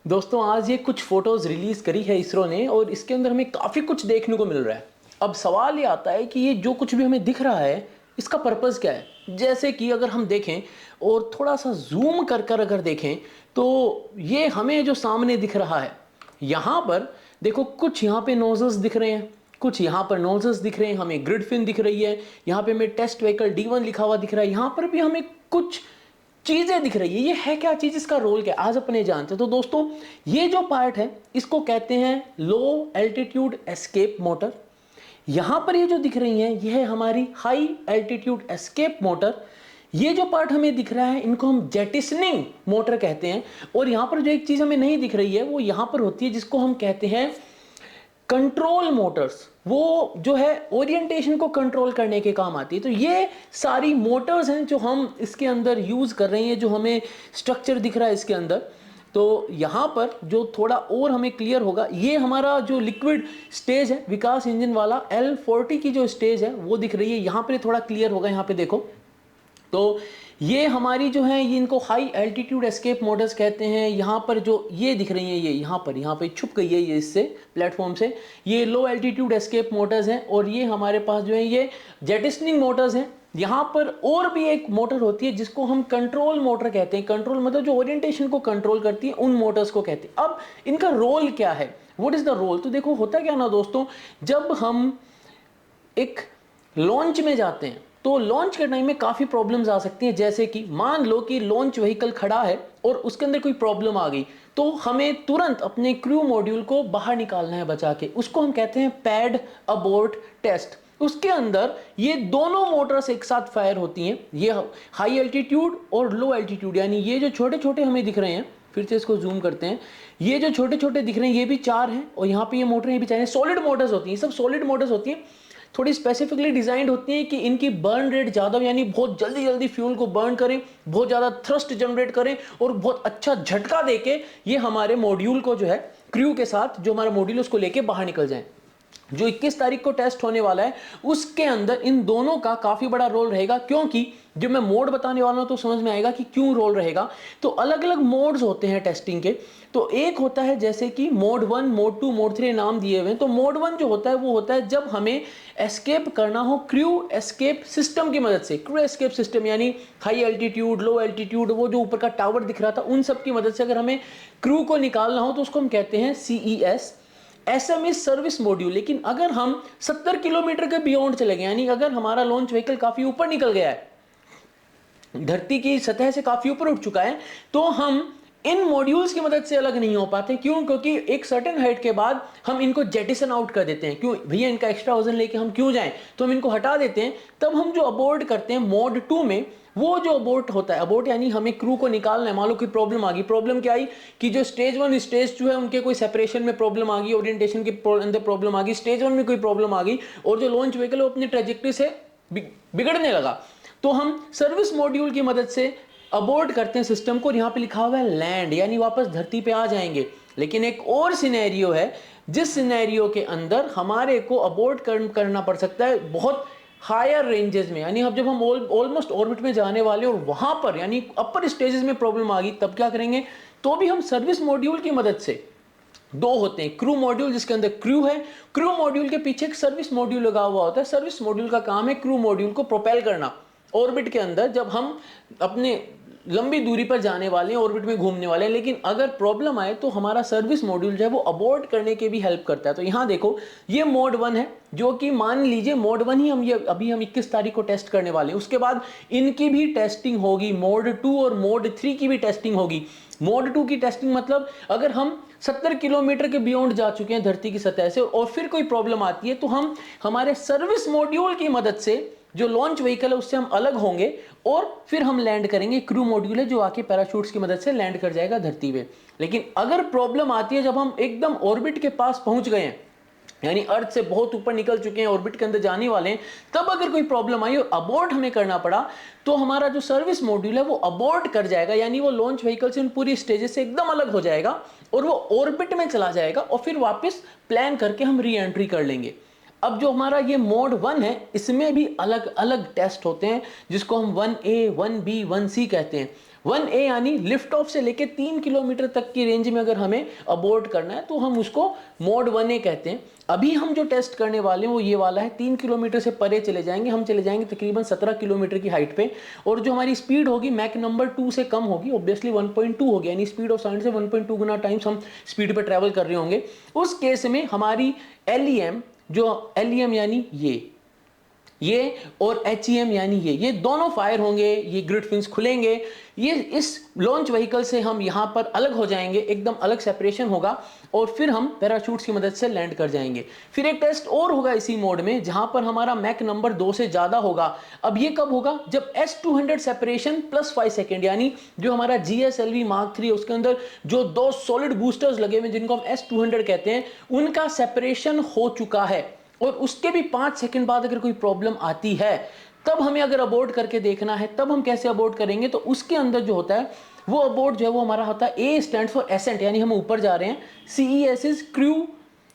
दोस्तों आज ये कुछ फोटोज रिलीज करी है इसरो ने और इसके अंदर हमें काफ़ी कुछ देखने को मिल रहा है। अब सवाल ये आता है कि ये जो कुछ भी हमें दिख रहा है इसका पर्पस क्या है। जैसे कि अगर हम देखें और थोड़ा सा जूम कर कर अगर देखें तो ये हमें जो सामने दिख रहा है यहाँ पर देखो, कुछ यहाँ पे नोजल्स दिख रहे हैं, कुछ यहाँ पर नोजल्स दिख रहे हैं, हमें ग्रिड फिन दिख रही है, यहाँ पे हमें टेस्ट व्हीकल D1 लिखा हुआ दिख रहा है, यहाँ पर भी हमें कुछ चीजें दिख रही है। ये है क्या चीज, इसका रोल क्या, आज अपने जानते हैं। तो दोस्तों ये जो पार्ट है इसको कहते हैं लो एल्टीट्यूड एस्केप मोटर। यहां पर ये जो दिख रही है ये है हमारी हाई एल्टीट्यूड एस्केप मोटर। ये जो पार्ट हमें दिख रहा है इनको हम जेटिसनिंग मोटर कहते हैं। और यहां पर जो एक चीज हमें नहीं दिख रही है वो यहां पर होती है जिसको हम कहते हैं कंट्रोल मोटर्स। वो जो है ओरिएंटेशन को कंट्रोल करने के काम आती है। तो ये सारी मोटर्स हैं जो हम इसके अंदर यूज कर रहे हैं, जो हमें स्ट्रक्चर दिख रहा है इसके अंदर। तो यहाँ पर जो थोड़ा और हमें क्लियर होगा, ये हमारा जो लिक्विड स्टेज है विकास इंजन वाला L40 की जो स्टेज है वो दिख रही है। यहाँ पर थोड़ा क्लियर होगा, यहाँ पे देखो। तो ये हमारी जो है ये इनको हाई एल्टीट्यूड एस्केप मोटर्स कहते हैं। यहाँ पर जो ये दिख रही हैं ये यहाँ पे छुप गई है ये इससे प्लेटफॉर्म से, ये लो एल्टीट्यूड एस्केप मोटर्स हैं। और ये हमारे पास जो है ये जेटिसनिंग मोटर्स हैं। यहाँ पर और भी एक मोटर होती है जिसको हम कंट्रोल मोटर कहते हैं। कंट्रोल मतलब जो ओरिएंटेशन को कंट्रोल करती है, उन मोटर्स को कहते हैं। अब इनका रोल क्या है, व्हाट इज द रोल। तो देखो होता क्या ना दोस्तों, जब हम एक लॉन्च में जाते हैं तो लॉन्च के टाइम में काफ़ी प्रॉब्लम्स आ सकती हैं। जैसे कि मान लो कि लॉन्च व्हीकल खड़ा है और उसके अंदर कोई प्रॉब्लम आ गई, तो हमें तुरंत अपने क्रू मॉड्यूल को बाहर निकालना है बचा के। उसको हम कहते हैं पैड अबॉर्ट टेस्ट। उसके अंदर ये दोनों मोटर्स एक साथ फायर होती हैं, ये हाई एल्टीट्यूड और लो एल्टीट्यूड। यानी ये जो छोटे छोटे हमें दिख रहे हैं, फिर से इसको जूम करते हैं, ये जो छोटे छोटे दिख रहे हैं ये भी 4 हैं और यहाँ पे ये मोटर ये भी 4 हैं। सॉलिड मोटर्स होती हैं, सब सॉलिड मोटर्स होती हैं। थोड़ी स्पेसिफिकली डिजाइंड होती है कि इनकी बर्न रेट ज़्यादा, यानी बहुत जल्दी जल्दी फ्यूल को बर्न करें, बहुत ज़्यादा थ्रस्ट जनरेट करें और बहुत अच्छा झटका देके ये हमारे मॉड्यूल को जो है क्रू के साथ, जो हमारा मॉड्यूल उसको लेके बाहर निकल जाए। जो 21 तारीख को टेस्ट होने वाला है उसके अंदर इन दोनों का काफी बड़ा रोल रहेगा, क्योंकि जब मैं मोड बताने वाला हूं तो समझ में आएगा कि क्यों रोल रहेगा। तो अलग अलग मोड्स होते हैं टेस्टिंग के। तो एक होता है जैसे कि मोड 1, मोड 2, मोड 3 नाम दिए हुए हैं। तो मोड 1 जो होता है वो होता है जब हमें एस्केप करना हो क्रू एस्केप सिस्टम की मदद से। क्रू एस्केप सिस्टम यानी हाई एल्टीट्यूड, लो एल्टीट्यूड, वो जो ऊपर का टावर दिख रहा था उन सब की मदद से अगर हमें क्रू को निकालना हो तो उसको हम कहते हैं CES, SMS सर्विस मॉड्यूल। लेकिन अगर हम 70 किलोमीटर के बियॉन्ड चले गए, यानी अगर हमारा लॉन्च व्हीकल काफी ऊपर निकल गया है, धरती की सतह से काफी ऊपर उठ चुका है, तो हम इन मॉड्यूल्स की मदद से अलग नहीं हो पाते। क्यों? क्योंकि एक सर्टेन हाइट के बाद हम इनको जेटिसन आउट कर देते हैं। क्यों भैया, इनका एक्स्ट्रा वजन लेके हम क्यों जाएं, तो हम इनको हटा देते हैं। तब हम जो अबॉर्ट करते हैं मोड 2 में, वो जो अबॉर्ट होता है, अबॉर्ट यानी हमें क्रू को निकालना है। मान लो कोई प्रॉब्लम आ गई। प्रॉब्लम क्या आई कि जो स्टेज 1 स्टेज 2 है उनके कोई सेपरेशन में प्रॉब्लम आ गई, ओरिएंटेशन के अंदर प्रॉब्लम आ गई, स्टेज 1 में कोई प्रॉब्लम आ गई और जो लॉन्च व्हीकल है वो अपनी ट्रेजेक्टरी से बिगड़ने लगा। तो हम सर्विस मॉड्यूल की मदद से अबॉर्ट करते हैं सिस्टम को। यहाँ पे लिखा हुआ है लैंड, यानी वापस धरती पे आ जाएंगे। लेकिन एक और सिनेरियो है जिस सिनेरियो के अंदर हमारे को अबॉर्ट करना पड़ सकता है बहुत हायर रेंजेस में। यानी अब जब हम ऑलमोस्ट ऑर्बिट में जाने वाले और वहां पर यानी अपर स्टेजेस में प्रॉब्लम आ गई, तब क्या करेंगे। तो भी हम सर्विस मॉड्यूल की मदद से, 2 होते हैं, क्रू मॉड्यूल जिसके अंदर क्रू है, क्रू मॉड्यूल के पीछे एक सर्विस मॉड्यूल लगा हुआ होता है। सर्विस मॉड्यूल का काम है क्रू मॉड्यूल को प्रोपेल करना ऑर्बिट के अंदर। जब हम अपने लंबी दूरी पर जाने वाले हैं, ऑर्बिट में घूमने वाले हैं, लेकिन अगर प्रॉब्लम आए तो हमारा सर्विस मॉड्यूल जो है वो अबॉर्ट करने के भी हेल्प करता है। तो यहाँ देखो ये मोड 1 है, जो कि मान लीजिए मोड 1 ही हम ये अभी हम 21 तारीख को टेस्ट करने वाले हैं। उसके बाद इनकी भी टेस्टिंग होगी, मोड 2 और मोड 3 की भी टेस्टिंग होगी। मोड 2 की टेस्टिंग मतलब अगर हम 70 किलोमीटर के बियॉन्ड जा चुके हैं धरती की सतह से और फिर कोई प्रॉब्लम आती है, तो हम हमारे सर्विस मॉड्यूल की मदद से, जो लॉन्च व्हीकल है उससे हम अलग होंगे और फिर हम लैंड करेंगे। क्रू मॉड्यूल है जो आके पैराशूट्स की मदद से लैंड कर जाएगा धरती पे। लेकिन अगर प्रॉब्लम आती है जब हम एकदम ऑर्बिट के पास पहुंच गए हैं, यानी अर्थ से बहुत ऊपर निकल चुके हैं, ऑर्बिट के अंदर जाने वाले हैं, तब अगर कोई प्रॉब्लम आई और अबॉर्ट हमें करना पड़ा, तो हमारा जो सर्विस मॉड्यूल है वो अबॉर्ट कर जाएगा। यानी वो लॉन्च व्हीकल से उन पूरी स्टेजेस से एकदम अलग हो जाएगा और वो ऑर्बिट में चला जाएगा और फिर वापस प्लान करके हम री एंट्री कर लेंगे। अब जो हमारा ये मोड 1 है, इसमें भी अलग अलग टेस्ट होते हैं जिसको हम 1A 1B 1C कहते हैं। 1A यानी लिफ्ट ऑफ से लेके 3 किलोमीटर तक की रेंज में अगर हमें अबॉर्ट करना है तो हम उसको मोड 1A कहते हैं। अभी हम जो टेस्ट करने वाले हैं वो ये वाला है, 3 किलोमीटर से परे चले जाएंगे, हम चले जाएंगे तकरीबन 17 किलोमीटर की हाइट पे, और जो हमारी स्पीड होगी मैक नंबर 2 से कम होगी, ऑब्वियसली 1.2 होगी, यानी स्पीड ऑफ साउंड से 1.2 गुना टाइम्स हम स्पीड पे ट्रैवल कर रहे होंगे। उस केस में हमारी LEM, जो LEM यानी ये और HEM यानी ये दोनों फायर होंगे, ये ग्रिड फिन्स खुलेंगे, ये इस लॉन्च व्हीकल से हम यहाँ पर अलग हो जाएंगे, एकदम अलग सेपरेशन होगा, और फिर हम पैराशूट्स की मदद से लैंड कर जाएंगे। फिर एक टेस्ट और होगा इसी मोड में जहां पर हमारा मैक नंबर 2 से ज्यादा होगा। अब ये कब होगा? जब S200 सेपरेशन प्लस 5 सेकेंड, यानी जो हमारा GSLV Mark 3 उसके अंदर जो 2 सॉलिड बूस्टर्स लगे हुए जिनको हम S200 कहते हैं, उनका सेपरेशन हो चुका है, और उसके भी 5 सेकंड बाद अगर कोई प्रॉब्लम आती है तब हमें अगर अबॉर्ट करके देखना है, तब हम कैसे अबॉर्ट करेंगे? तो उसके अंदर जो होता है वो अबॉर्ट जो है वो हमारा होता है, A स्टैंड फॉर एसेंट, यानी हम ऊपर जा रहे हैं, CES is crew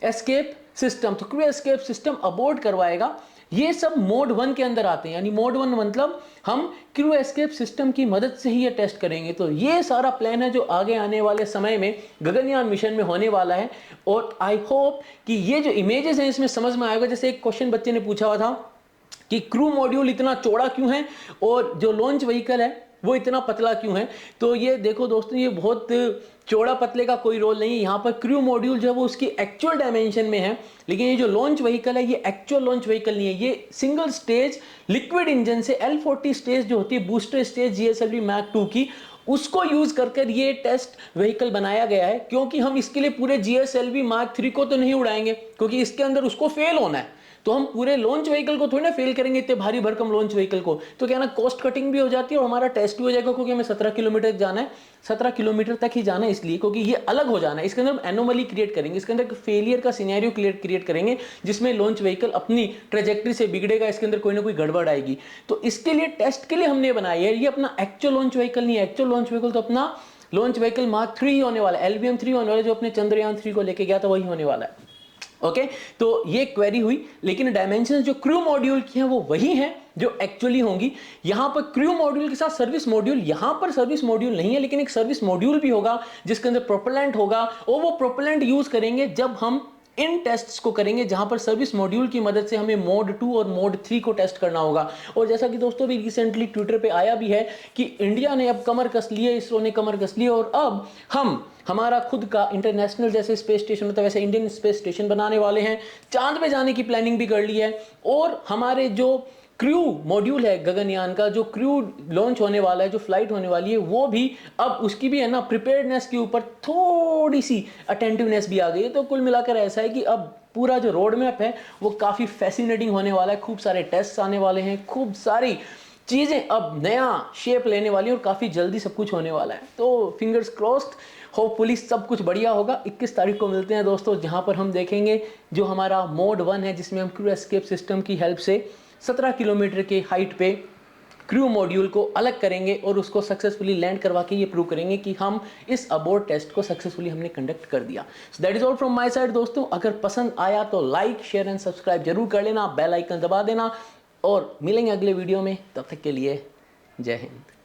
escape system, तो क्रू एस्केप सिस्टम अबॉर्ट करवाएगा। ये सब मोड 1 के अंदर आते हैं, यानी मोड 1 मतलब हम क्रू एस्केप सिस्टम की मदद से ही ये टेस्ट करेंगे। तो ये सारा प्लान है जो आगे आने वाले समय में गगनयान मिशन में होने वाला है, और आई होप कि ये जो इमेजेस हैं इसमें समझ में आएगा। जैसे एक क्वेश्चन बच्चे ने पूछा हुआ था कि क्रू मॉड्यूल इतना चौड़ा क्यों है और जो लॉन्च व्हीकल है वो इतना पतला क्यों है? तो ये देखो दोस्तों, ये बहुत चौड़ा पतले का कोई रोल नहीं है। यहाँ पर क्रू मॉड्यूल जो है वो उसकी एक्चुअल डायमेंशन में है, लेकिन ये जो लॉन्च व्हीकल है ये एक्चुअल लॉन्च व्हीकल नहीं है। ये सिंगल स्टेज लिक्विड इंजन से L40 स्टेज जो होती है, बूस्टर स्टेज GSLV Mark 2 की, उसको यूज कर ये टेस्ट व्हीकल बनाया गया है। क्योंकि हम इसके लिए पूरे GSLV Mark 3 को तो नहीं उड़ाएंगे, क्योंकि इसके अंदर उसको फेल होना है, तो हम पूरे लॉन्च व्हीकल को थोड़ी ना फेल करेंगे, इतने भारी भरकम लॉन्च व्हीकल को। तो क्या ना, कॉस्ट कटिंग भी हो जाती है और हमारा टेस्ट भी हो जाएगा, क्योंकि हमें 17 किलोमीटर जाना है, 17 किलोमीटर तक ही जाना है, इसलिए क्योंकि ये अलग हो जाना है। इसके अंदर हम एनोमली क्रिएट करेंगे, इसके अंदर फेलियर का सिनेरियो क्रिएट करेंगे जिसमें लॉन्च व्हीकल अपनी ट्रेजेक्ट्री से बिगड़ेगा, इसके अंदर कोई ना कोई गड़बड़ आएगी। तो इसके लिए टेस्ट के लिए हमने बनाया है, ये अपना एक्चुअल लॉन्च व्हीकल नहीं है। एक्चुअल लॉन्च व्हीकल तो अपना लॉन्च व्हीकल Mark 3 ही होने वाला है, LVM 3 होने वाला, जो अपने चंद्रयान 3 को लेके गया था वही होने वाला है। ओके, तो ये क्वेरी हुई, लेकिन डायमेंशंस जो क्रू मॉड्यूल की हैं वो वही हैं जो एक्चुअली होंगी। यहां पर क्रू मॉड्यूल के साथ सर्विस मॉड्यूल, यहां पर सर्विस मॉड्यूल नहीं है, लेकिन एक सर्विस मॉड्यूल भी होगा जिसके अंदर प्रोपेलेंट होगा, और वो प्रोपेलेंट यूज करेंगे जब हम इन टेस्ट्स को करेंगे, जहां पर सर्विस मॉड्यूल की मदद से हमें मोड 2 और मोड 3 को टेस्ट करना होगा। और जैसा कि दोस्तों भी रिसेंटली ट्विटर पे आया भी है कि इंडिया ने अब कमर कस ली है, इसरो ने कमर कस ली है, और अब हम हमारा खुद का इंटरनेशनल जैसे स्पेस स्टेशन होता है वैसे इंडियन स्पेस स्टेशन बनाने वाले हैं, चांद पे जाने की प्लानिंग भी कर ली है, और हमारे जो क्रू मॉड्यूल है गगनयान का, जो क्रू लॉन्च होने वाला है, जो फ्लाइट होने वाली है, वो भी अब उसकी भी है ना प्रिपेयर्डनेस के ऊपर थोड़ी सी अटेंटिवनेस भी आ गई है। तो कुल मिलाकर ऐसा है कि अब पूरा जो रोड मैप है वो काफ़ी फैसिनेटिंग होने वाला है, खूब सारे टेस्ट आने वाले हैं, खूब सारी चीज़ें अब नया शेप लेने वाली हैं, और काफ़ी जल्दी सब कुछ होने वाला है। तो फिंगर्स क्रॉस्ड, होपफुली सब कुछ बढ़िया होगा। 21 तारीख को मिलते हैं दोस्तों, जहां पर हम देखेंगे जो हमारा मोड 1 है, जिसमें हम क्रू एस्केप सिस्टम की हेल्प से 17 किलोमीटर के हाइट पे क्रू मॉड्यूल को अलग करेंगे और उसको सक्सेसफुली लैंड करवा के ये प्रूव करेंगे कि हम इस अबॉर्ट टेस्ट को सक्सेसफुली हमने कंडक्ट कर दिया। So that is all from my side दोस्तों। अगर पसंद आया तो लाइक शेयर एंड सब्सक्राइब जरूर कर लेना, बेल आइकन दबा देना, और मिलेंगे अगले वीडियो में। तब तक के लिए जय हिंद।